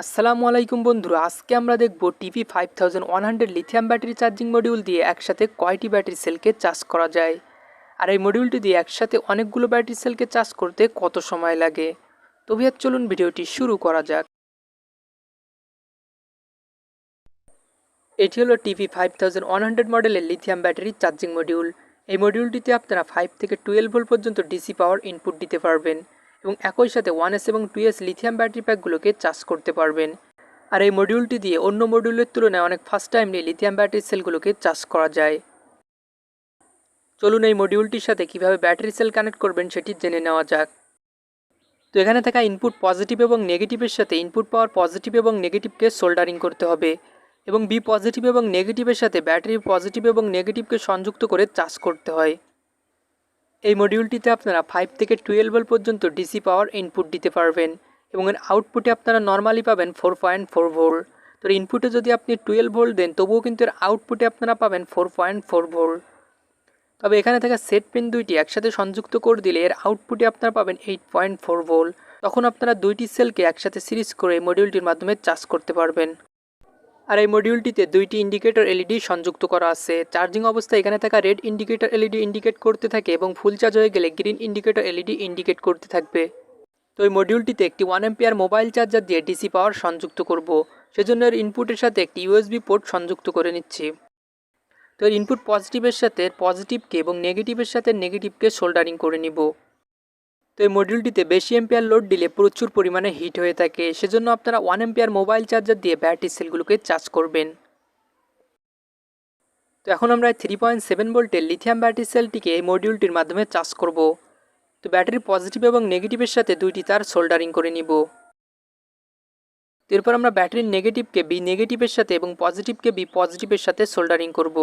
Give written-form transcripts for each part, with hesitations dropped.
আসসালামু আলাইকুম বন্ধুরা, আজকে আমরা দেখব TP5100 lithium battery charging module দিয়ে একসাথে কয়টি ব্যাটারি সেলকে চার্জ করা যায়, আর এই মডিউলটি দিয়ে একসাথে অনেকগুলো ব্যাটারি সেলকে চার্জ করতে কত সময় লাগে। তো ভিউয়ার চলুন ভিডিওটি শুরু করা যাক। এটি হলো TP5100 মডেলের লিথিয়াম ব্যাটারি চার্জিং মডিউল। এই মডিউলটিতে আপনারা 5 থেকে 12 ভোল্ট পর্যন্ত ডিসি পাওয়ার ইনপুট দিতে পারবেন এবং একই সাথে 1S এবং 2S লিথিয়াম ব্যাটারি প্যাকগুলোকে চার্জ করতে পারবেন। আর এই মডিউলটি দিয়ে অন্য মডিউলের তুলনায় অনেক ফাস্ট টাইমলি লিথিয়াম ব্যাটারি সেলগুলোকে চার্জ করা যায়। চলুন এই মডিউলটির সাথে কিভাবে ব্যাটারি সেল কানেক্ট করবেন সেটি জেনে নেওয়া যাক। তো এখানে থাকা ইনপুট পজিটিভ এবং নেগেটিভের সাথে ইনপুট পাওয়ার পজিটিভ এবং নেগেটিভকে সোল্ডারিং করতে হবে এবং বি পজিটিভ এবং নেগেটিভের সাথে ব্যাটারির পজিটিভ এবং নেগেটিভকে সংযুক্ত করে চার্জ করতে হয়। এই মডিউলটিতে আপনারা 5 থেকে 12 ভোল্ট পর্যন্ত ডিসি পাওয়ার ইনপুট দিতে পারবেন এবং এর আউটপুটে আপনারা নর্মালি পাবেন 4.4 ভোল্ট। তো ইনপুটে যদি আপনি 12 ভোল্ট দেন তবুও কিন্তু এর আউটপুটে আপনারা পাবেন 4.4 ভোল্ট। তবে এখানে থাকা সেট পিন দুইটি একসাথে সংযুক্ত করে দিলে এর আউটপুটে আপনারা পাবেন 8.4 ভোল্ট। তখন আপনারা দুইটি সেলকে একসাথে সিরিজ করে এই মডিউলটির মাধ্যমে চার্জ করতে পারবেন। আর এই মডিউলটিতে দুইটি ইন্ডিকেটর এলইডি সংযুক্ত করা আছে। চার্জিং অবস্থায় এখানে থাকা রেড ইন্ডিকেটর এলইডি ইন্ডিকেট করতে থাকে এবং ফুল চার্জ হয়ে গেলে গ্রিন ইন্ডিকেটর এলইডি ইন্ডিকেট করতে থাকবে। তো এই মডিউলটিতে একটি 1 অ্যাম্পিয়ার মোবাইল চার্জার দিয়ে ডিসি পাওয়ার সংযুক্ত করব, সেজন্য এর ইনপুটের সাথে একটি ইউএসবি পোর্ট সংযুক্ত করে নিচ্ছি। তো এর ইনপুট পজিটিভের সাথে পজিটিভকে এবং নেগেটিভের সাথে নেগেটিভকে সোল্ডারিং করে নিব। তো এই মডিউলটিতে বেশি এম্পিয়ার লোড দিলে প্রচুর পরিমাণে হিট হয়ে থাকে, সেজন্য আপনারা 1 অ্যাম্পিয়ার মোবাইল চার্জার দিয়ে ব্যাটারি সেলগুলোকে চার্জ করবেন। তো এখন আমরা 3.7 ভোল্টের লিথিয়াম ব্যাটারি সেলটিকে এই মডিউলটির মাধ্যমে চার্জ করব। তো ব্যাটারির পজিটিভ এবং নেগেটিভের সাথে দুইটি তার সোল্ডারিং করে নিব। এরপর আমরা ব্যাটারির নেগেটিভকে বি নেগেটিভের সাথে এবং পজিটিভকে বি পজিটিভের সাথে সোল্ডারিং করব।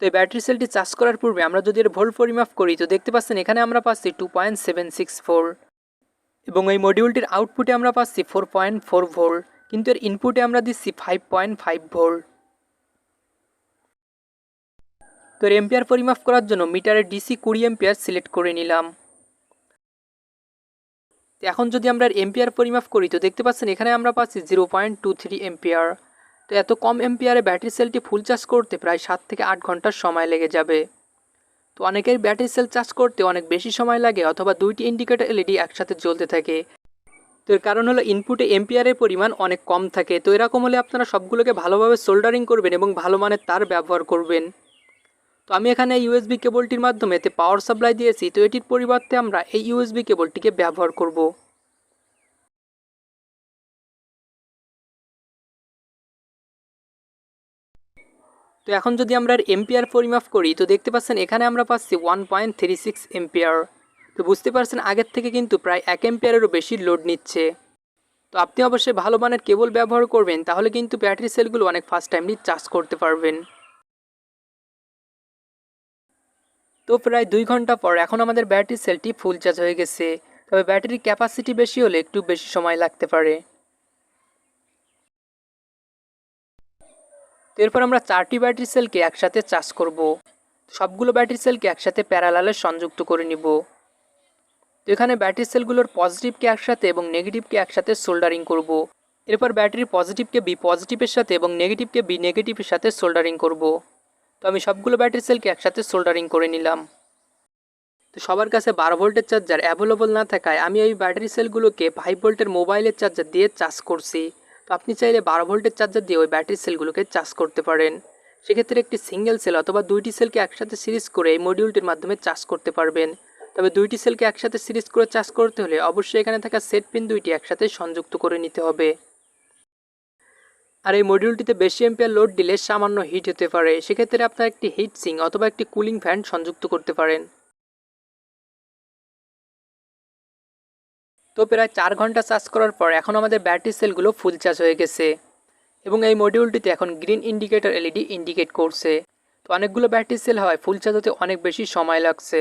তো এই ব্যাটারি সেলটি চার্জ করার পূর্বে আমরা যদি এর ভোল্ট পরিমাপ করি তো দেখতে পাচ্ছেন এখানে আমরা পাচ্ছি 2.764 এবং এই মডিউলটির আউটপুটে আমরা পাচ্ছি 4.4 ভোল্ট, কিন্তু এর ইনপুটে আমরা দিচ্ছি 5.5 ভোল্ট। তো এর এম্পিয়ার পরিমাপ করার জন্য মিটারের ডিসি 20 এম্পিয়ার সিলেক্ট করে নিলাম। তো এখন যদি আমরা এর এম্পিয়ার পরিমাপ করি তো দেখতে পাচ্ছেন এখানে আমরা পাচ্ছি 0.23 এম্পিয়ার। তো এত কম এম্পিয়ারে ব্যাটারি সেলটি ফুল চার্জ করতে প্রায় 7 থেকে 8 ঘন্টার সময় লেগে যাবে। তো অনেকের ব্যাটারি সেল চার্জ করতে অনেক বেশি সময় লাগে অথবা দুইটি ইন্ডিকেটর এলইডি একসাথে জ্বলতে থাকে। তো এর কারণ হলো ইনপুটে এম্পিয়ারের পরিমাণ অনেক কম থাকে। তো এরকম হলে আপনারা সবগুলোকে ভালোভাবে সোল্ডারিং করবেন এবং ভালো মানের তার ব্যবহার করবেন। তো আমি এখানে ইউএসবি কেবলটির মাধ্যমে এতে পাওয়ার সাপ্লাই দিয়েছি, তো এটির পরিবর্তে আমরা এই ইউএসবি কেবলটিকে ব্যবহার করব। তো এখন যদি আমরা এর এম্পিয়ার পরিমাপ করি তো দেখতে পাচ্ছেন এখানে আমরা পাচ্ছি 1.36 এম্পিয়ার। তো বুঝতে পারছেন আগের থেকে কিন্তু প্রায় 1 এম্পিয়ারেরও বেশি লোড নিচ্ছে। তো আপনি অবশ্যই ভালো মানের কেবল ব্যবহার করবেন, তাহলে কিন্তু ব্যাটারি সেলগুলো অনেক ফাস্ট টাইমলি চার্জ করতে পারবেন। তো প্রায় 2 ঘন্টা পর এখন আমাদের ব্যাটারি সেলটি ফুল চার্জ হয়ে গেছে, তবে ব্যাটারির ক্যাপাসিটি বেশি হলে একটু বেশি সময় লাগতে পারে। তো এরপর আমরা 4টি ব্যাটারি সেলকে একসাথে চার্জ করব। সবগুলো ব্যাটারি সেলকে একসাথে প্যারালালে সংযুক্ত করে নিব। তো এখানে ব্যাটারি সেলগুলোর পজিটিভকে একসাথে এবং নেগেটিভকে একসাথে সোল্ডারিং করব। এরপর ব্যাটারির পজিটিভকে বি পজিটিভের সাথে এবং নেগেটিভকে বি নেগেটিভের সাথে সোল্ডারিং করব। তো আমি সবগুলো ব্যাটারি সেলকে একসাথে সোল্ডারিং করে নিলাম। তো সবার কাছে 12 ভোল্টের চার্জার অ্যাভেলেবল না থাকায় আমি এই ব্যাটারি সেলগুলোকে 5 ভোল্টের মোবাইলের চার্জার দিয়ে চার্জ করছি। তো আপনি চাইলে 12 ভোল্টের চার্জার দিয়ে ওই ব্যাটারি সেলগুলোকে চার্জ করতে পারেন। সেক্ষেত্রে একটি সিঙ্গেল সেল অথবা দুইটি সেলকে একসাথে সিরিজ করে এই মডিউলটির মাধ্যমে চার্জ করতে পারবেন। তবে দুইটি সেলকে একসাথে সিরিজ করে চার্জ করতে হলে অবশ্যই এখানে থাকা সেট পিন দুইটি একসাথে সংযুক্ত করে নিতে হবে। আর এই মডিউলটিতে বেশি এম্পিয়ার লোড দিলে সামান্য হিট হতে পারে, সেক্ষেত্রে আপনার একটি হিট সিঙ্ক অথবা একটি কুলিং ফ্যান সংযুক্ত করতে পারেন। তো প্রায় 4 ঘন্টা চার্জ করার পর এখন আমাদের ব্যাটারি সেলগুলো ফুল চার্জ হয়ে গেছে এবং এই মডিউলটিতে এখন গ্রিন ইন্ডিকেটর এলইডি ইন্ডিকেট করছে। তো অনেকগুলো ব্যাটারি সেল হয় ফুল চার্জ হতে অনেক বেশি সময় লাগছে।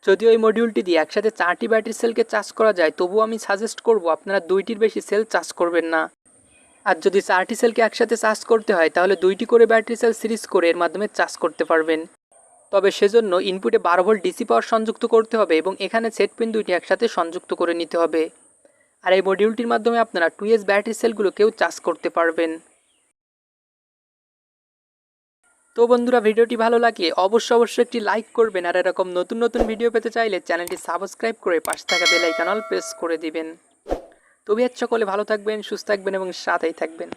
যদিও এই মডিউলটি দিয়ে একসাথে 4টি ব্যাটারি সেলকে চার্জ করা যায়, তবুও আমি সাজেস্ট করব আপনারা 2টির বেশি সেল চার্জ করবেন না। আর যদি 4টি সেলকে একসাথে চার্জ করতে হয় তাহলে 2টি করে ব্যাটারি সেল সিরিজ করে এর মাধ্যমে চার্জ করতে পারবেন। তবে সেজন্য ইনপুটে 12 ভোল্ট ডিসি পাওয়ার সংযুক্ত করতে হবে এবং এখানে সেট পিন দুইটি একসাথে সংযুক্ত করে নিতে হবে। আর এই মডিউলটির মাধ্যমে আপনারা 2S ব্যাটারি সেলগুলোকেও চার্জ করতে পারবেন। তো বন্ধুরা, ভিডিওটি ভালো লাগলে অবশ্যই একটি লাইক করবেন, আর এরকম নতুন নতুন ভিডিও পেতে চাইলে চ্যানেলটি সাবস্ক্রাইব করে পাশে থাকা বেল আইকন অল প্রেস করে দিবেন। তবে সকলে ভালো থাকবেন, সুস্থ থাকবেন এবং সাথেই থাকবেন।